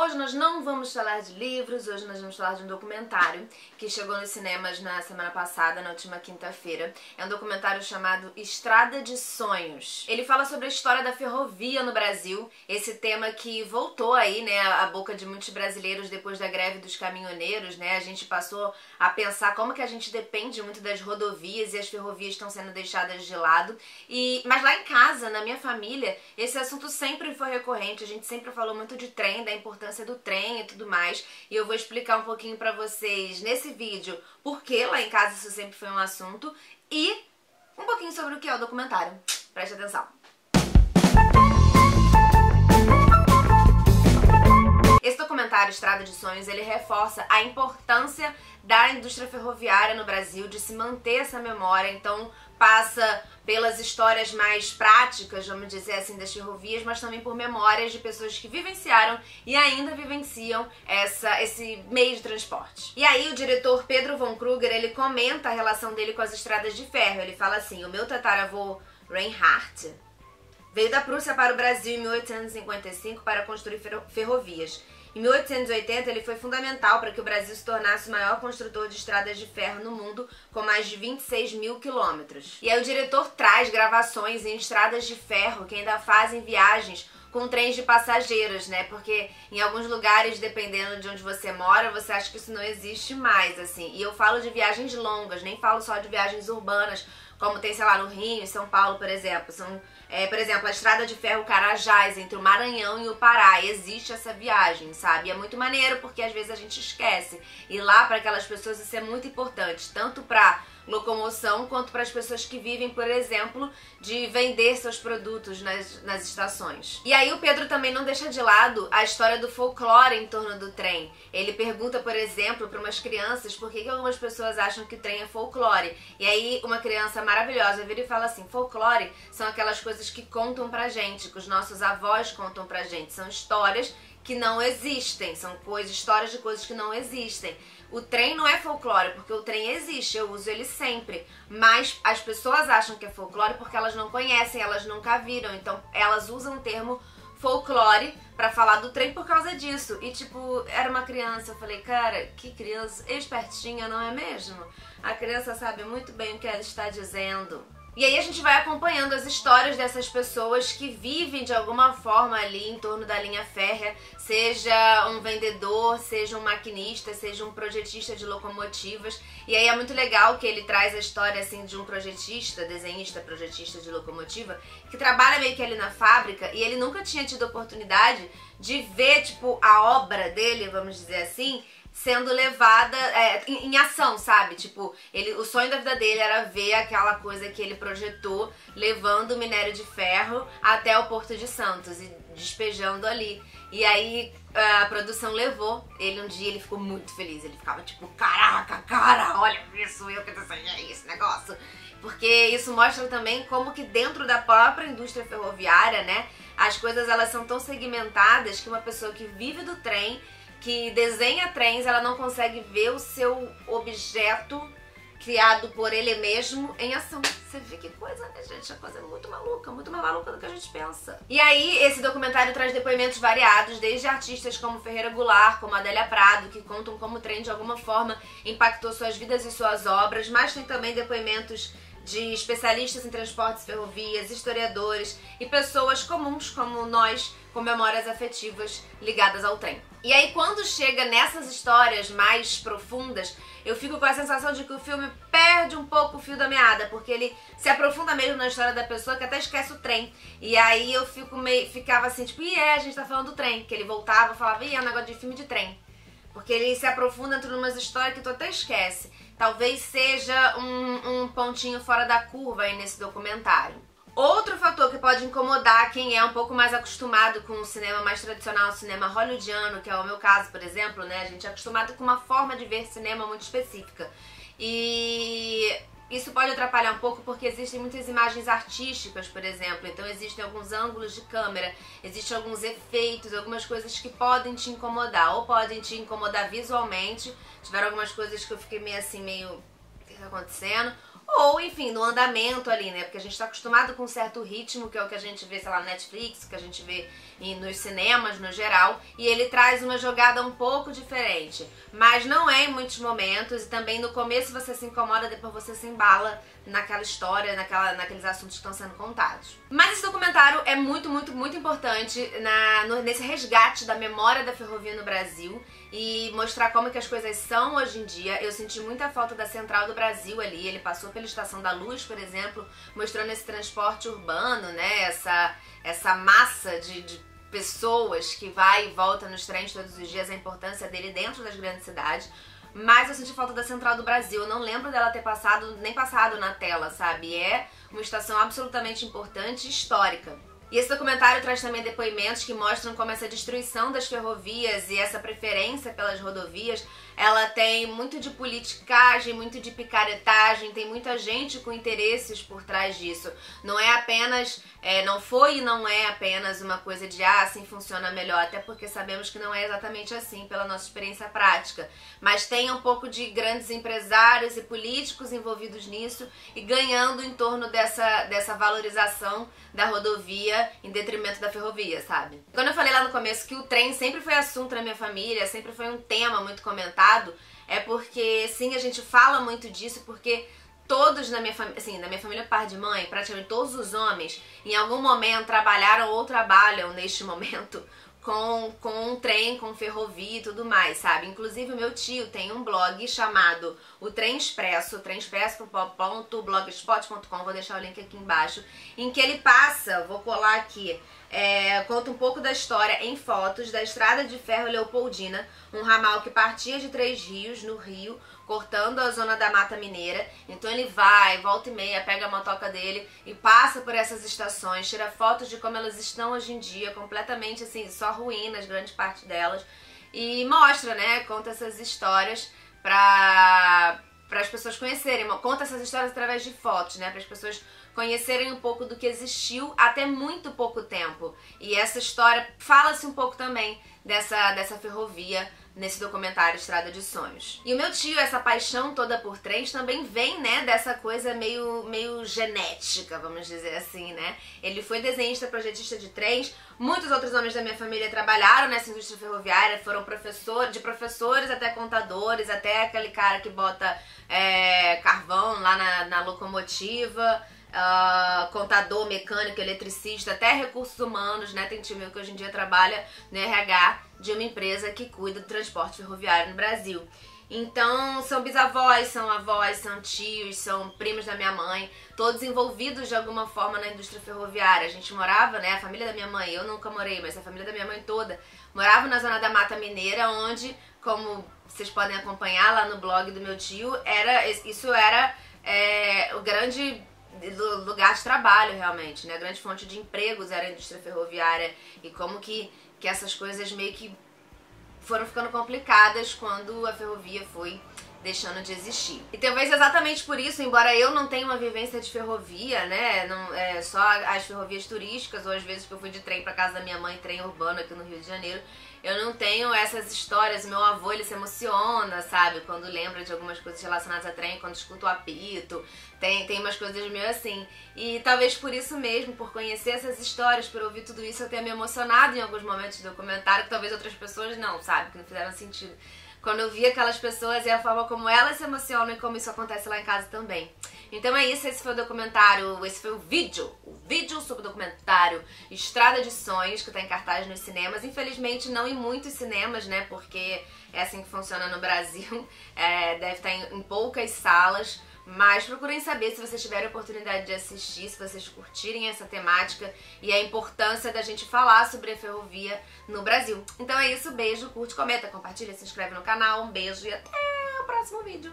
Hoje nós não vamos falar de livros, hoje nós vamos falar de um documentário que chegou nos cinemas na semana passada, na última quinta-feira. É um documentário chamado Estrada de Sonhos. Ele fala sobre a história da ferrovia no Brasil, esse tema que voltou aí, né, à boca de muitos brasileiros depois da greve dos caminhoneiros, né? A gente passou a pensar como que a gente depende muito das rodovias e as ferrovias estão sendo deixadas de lado. Mas lá em casa, na minha família, esse assunto sempre foi recorrente, a gente sempre falou muito de trem, da importância do trem e tudo mais, e eu vou explicar um pouquinho pra vocês nesse vídeo por que lá em casa isso sempre foi um assunto e um pouquinho sobre o que é o documentário. Preste atenção. Esse documentário, Estrada de Sonhos, ele reforça a importância da indústria ferroviária no Brasil, de se manter essa memória, então passa pelas histórias mais práticas, vamos dizer assim, das ferrovias, mas também por memórias de pessoas que vivenciaram e ainda vivenciam esse meio de transporte. E aí o diretor Pedro von Kruger, ele comenta a relação dele com as estradas de ferro. Ele fala assim: o meu tataravô Reinhard veio da Prússia para o Brasil em 1855 para construir ferrovias. Em 1880, ele foi fundamental para que o Brasil se tornasse o maior construtor de estradas de ferro no mundo, com mais de 26 mil quilômetros. E aí o diretor traz gravações em estradas de ferro que ainda fazem viagens com trens de passageiros, né? Porque em alguns lugares, dependendo de onde você mora, você acha que isso não existe mais, assim. E eu falo de viagens longas, nem falo só de viagens urbanas, como tem, sei lá, no Rio, em São Paulo, por exemplo. Por exemplo, a estrada de ferro Carajás, entre o Maranhão e o Pará. Existe essa viagem, sabe? E é muito maneiro, porque às vezes a gente esquece. E lá, para aquelas pessoas, isso é muito importante. Tanto para locomoção, quanto para as pessoas que vivem, por exemplo, de vender seus produtos nas estações. E aí o Pedro também não deixa de lado a história do folclore em torno do trem. Ele pergunta, por exemplo, para umas crianças por que algumas pessoas acham que trem é folclore. E aí uma criança maravilhosa vira e fala assim: folclore são aquelas coisas que contam pra gente, que os nossos avós contam pra gente. São histórias que não existem, são histórias de coisas que não existem. O trem não é folclore, porque o trem existe, eu uso ele sempre. Mas as pessoas acham que é folclore porque elas não conhecem, elas nunca viram. Então elas usam o termo folclore pra falar do trem por causa disso. E tipo, era uma criança, eu falei, cara, que criança espertinha, não é mesmo? A criança sabe muito bem o que ela está dizendo. E aí a gente vai acompanhando as histórias dessas pessoas que vivem de alguma forma ali em torno da linha férrea, seja um vendedor, seja um maquinista, seja um projetista de locomotivas. E aí é muito legal que ele traz a história assim de um projetista, desenhista, projetista de locomotiva, que trabalha meio que ali na fábrica e ele nunca tinha tido a oportunidade de ver, tipo, a obra dele, vamos dizer assim, sendo levada em ação, sabe? Tipo, o sonho da vida dele era ver aquela coisa que ele projetou, levando o minério de ferro até o Porto de Santos e despejando ali. E aí a produção levou ele um dia, ele ficou muito feliz. Ele ficava tipo, caraca, cara, olha isso, eu que desenhei esse negócio. Porque isso mostra também como que dentro da própria indústria ferroviária, né, as coisas elas são tão segmentadas que uma pessoa que vive do trem, que desenha trens, ela não consegue ver o seu objeto criado por ele mesmo em ação. Você vê que coisa, né, gente? A coisa é muito mais maluca do que a gente pensa. E aí, esse documentário traz depoimentos variados, desde artistas como Ferreira Goulart, como Adélia Prado, que contam como o trem de alguma forma impactou suas vidas e suas obras, mas tem também depoimentos de especialistas em transportes, ferrovias, historiadores e pessoas comuns como nós, com memórias afetivas ligadas ao trem. E aí quando chega nessas histórias mais profundas, eu fico com a sensação de que o filme perde um pouco o fio da meada, porque ele se aprofunda mesmo na história da pessoa que até esquece o trem. E aí eu ficava assim, tipo, a gente tá falando do trem, que ele voltava e falava, é um negócio de filme de trem. Porque ele se aprofunda entre umas histórias que tu até esquece. Talvez seja um pontinho fora da curva aí nesse documentário. Outro fator que pode incomodar quem é um pouco mais acostumado com o cinema mais tradicional, o cinema hollywoodiano, que é o meu caso, por exemplo, né? A gente é acostumado com uma forma de ver cinema muito específica. E isso pode atrapalhar um pouco porque existem muitas imagens artísticas, por exemplo. Então existem alguns ângulos de câmera, existem alguns efeitos, algumas coisas que podem te incomodar. Ou podem te incomodar visualmente. Tiveram algumas coisas que eu fiquei meio assim, o que tá acontecendo? ou, enfim, no andamento ali, né? Porque a gente tá acostumado com um certo ritmo, que é o que a gente vê, sei lá, no Netflix, que a gente vê nos cinemas no geral, e ele traz uma jogada um pouco diferente, mas não é em muitos momentos, e também no começo você se incomoda, depois você se embala naquela história, naqueles assuntos que estão sendo contados. Mas esse documentário é muito, muito, muito importante nesse resgate da memória da ferrovia no Brasil e mostrar como que as coisas são hoje em dia. Eu senti muita falta da Central do Brasil ali, ele passou pela Estação da Luz, por exemplo, mostrando esse transporte urbano, né, essa massa de pessoas que vai e volta nos trens todos os dias, a importância dele dentro das grandes cidades. Mas eu senti falta da Central do Brasil, eu não lembro dela ter nem passado na tela, sabe? É uma estação absolutamente importante e histórica. E esse documentário traz também depoimentos que mostram como essa destruição das ferrovias e essa preferência pelas rodovias, ela tem muito de politicagem, muito de picaretagem, tem muita gente com interesses por trás disso. Não é apenas, não foi e não é apenas uma coisa de assim funciona melhor, até porque sabemos que não é exatamente assim pela nossa experiência prática. Mas tem um pouco de grandes empresários e políticos envolvidos nisso e ganhando em torno dessa valorização da rodovia em detrimento da ferrovia, sabe? Quando eu falei lá no começo que o trem sempre foi assunto na minha família, sempre foi um tema muito comentado, é porque, sim, a gente fala muito disso, porque todos na minha família, assim, na minha família par de mãe, praticamente todos os homens, em algum momento trabalharam ou trabalham neste momento com um trem, com ferrovia e tudo mais, sabe? Inclusive o meu tio tem um blog chamado O Trem Expresso, tremexpresso.blogspot.com, vou deixar o link aqui embaixo, em que ele passa, vou colar aqui, conta um pouco da história em fotos da Estrada de Ferro Leopoldina, um ramal que partia de Três Rios, no Rio, cortando a zona da Mata Mineira. Então ele vai, volta e meia, pega a motoca dele e passa por essas estações, tira fotos de como elas estão hoje em dia, completamente assim, só ruínas, grande parte delas, e mostra, né, conta essas histórias para as pessoas conhecerem, conta essas histórias através de fotos, né, para as pessoas conhecerem um pouco do que existiu até muito pouco tempo. E essa história fala-se um pouco também dessa ferrovia nesse documentário Estrada de Sonhos. E o meu tio, essa paixão toda por trens também vem, né, dessa coisa meio genética, vamos dizer assim, né? Ele foi desenhista, projetista de trens, muitos outros homens da minha família trabalharam nessa indústria ferroviária, foram de professores até contadores, até aquele cara que bota carvão lá na locomotiva, contador, mecânico, eletricista, até recursos humanos, né? Tem tio meu que hoje em dia trabalha no RH de uma empresa que cuida do transporte ferroviário no Brasil. Então, são bisavós, são avós, são tios, são primos da minha mãe, todos envolvidos de alguma forma na indústria ferroviária. A gente morava, né, a família da minha mãe, eu nunca morei, mas a família da minha mãe toda morava na zona da Mata Mineira, onde, como vocês podem acompanhar lá no blog do meu tio, isso era o grande lugar de trabalho, realmente, né? A grande fonte de empregos era a indústria ferroviária, e como que essas coisas meio que foram ficando complicadas quando a ferrovia foi deixando de existir. E talvez exatamente por isso, embora eu não tenha uma vivência de ferrovia, né, só as ferrovias turísticas, ou às vezes que eu fui de trem pra casa da minha mãe, trem urbano aqui no Rio de Janeiro, eu não tenho essas histórias. Meu avô, ele se emociona, sabe, quando lembra de algumas coisas relacionadas a trem, quando escuta o apito, tem umas coisas meio assim. E talvez por isso mesmo, por conhecer essas histórias, por ouvir tudo isso, eu tenha me emocionado em alguns momentos do documentário, que talvez outras pessoas não, sabe, que não fizeram sentido. Quando eu vi aquelas pessoas e a forma como elas se emocionam e como isso acontece lá em casa também. Então é isso, esse foi o documentário, esse foi o vídeo sobre o documentário Estrada de Sonhos, que tá em cartaz nos cinemas. Infelizmente não em muitos cinemas, né, porque é assim que funciona no Brasil, deve estar em poucas salas. Mas procurem saber se vocês tiverem a oportunidade de assistir, se vocês curtirem essa temática e a importância da gente falar sobre a ferrovia no Brasil. Então é isso, beijo, curte, comenta, compartilha, se inscreve no canal, um beijo e até o próximo vídeo.